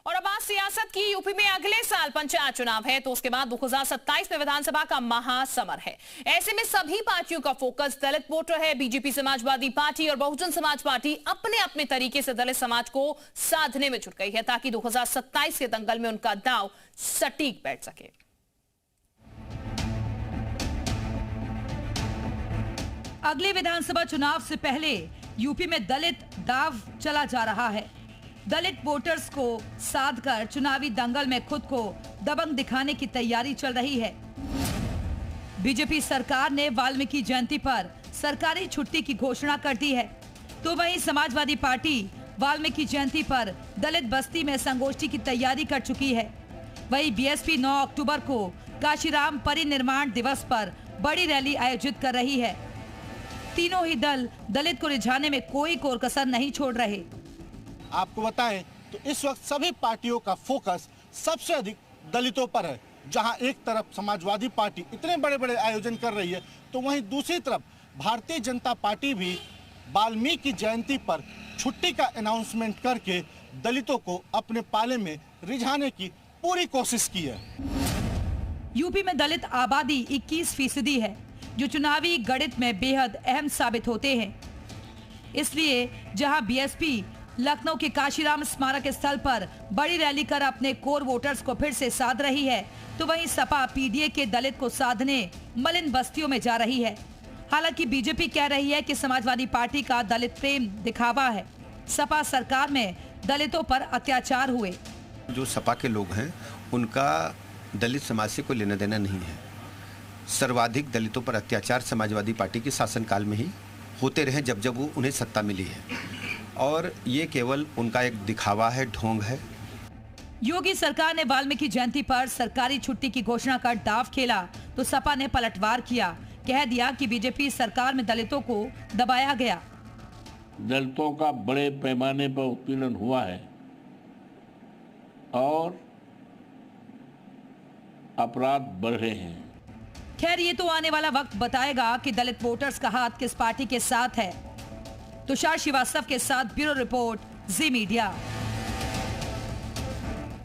और अब बात सियासत की। यूपी में अगले साल पंचायत चुनाव है, तो उसके बाद 2027 में विधानसभा का महासमर है। ऐसे में सभी पार्टियों का फोकस दलित वोटर है। बीजेपी, समाजवादी पार्टी और बहुजन समाज पार्टी अपने अपने तरीके से दलित समाज को साधने में जुट गई है, ताकि 2027 के दंगल में उनका दांव सटीक बैठ सके। अगले विधानसभा चुनाव से पहले यूपी में दलित दांव चला जा रहा है। दलित वोटर्स को साधकर चुनावी दंगल में खुद को दबंग दिखाने की तैयारी चल रही है। बीजेपी सरकार ने वाल्मीकि जयंती पर सरकारी छुट्टी की घोषणा कर दी है, तो वहीं समाजवादी पार्टी वाल्मीकि जयंती पर दलित बस्ती में संगोष्ठी की तैयारी कर चुकी है। वहीं बीएसपी 9 अक्टूबर को काशीराम परिनिर्माण दिवस पर बड़ी रैली आयोजित कर रही है। तीनों ही दल दलित को रिझाने में कोई कोर कसर नहीं छोड़ रहे। आपको बताएं तो इस वक्त सभी पार्टियों का फोकस सबसे अधिक दलितों पर है। जहां एक तरफ समाजवादी पार्टी इतने बड़े बड़े आयोजन कर रही है, तो वहीं दूसरी तरफ भारतीय जनता पार्टी भी वाल्मीकि जयंती पर छुट्टी का अनाउंसमेंट करके दलितों को अपने पाले में रिझाने की पूरी कोशिश की है। यूपी में दलित आबादी 21% है, जो चुनावी गणित में बेहद अहम साबित होते हैं। इसलिए जहां बीएसपी लखनऊ के काशीराम स्मारक स्थल पर बड़ी रैली कर अपने कोर वोटर्स को फिर से साध रही है, तो वहीं सपा पीडीए के दलित को साधने मलिन बस्तियों में जा रही है। हालांकि बीजेपी कह रही है कि समाजवादी पार्टी का दलित प्रेम दिखावा है। सपा सरकार में दलितों पर अत्याचार हुए। जो सपा के लोग हैं उनका दलित समाज से कोई लेना देना नहीं है। सर्वाधिक दलितों पर अत्याचार समाजवादी पार्टी के शासनकाल में ही होते रहे, जब जब वो उन्हें सत्ता मिली है, और ये केवल उनका एक दिखावा है, ढोंग है। योगी सरकार ने वाल्मीकि जयंती पर सरकारी छुट्टी की घोषणा कर दांव खेला, तो सपा ने पलटवार किया, कह दिया कि बीजेपी सरकार में दलितों को दबाया गया। दलितों का बड़े पैमाने पर उत्पीड़न हुआ है और अपराध बढ़ रहे हैं। खैर, ये तो आने वाला वक्त बताएगा कि दलित वोटर्स का हाथ किस पार्टी के साथ है। तुषार श्रीवास्तव के साथ ब्यूरो रिपोर्ट, जी मीडिया।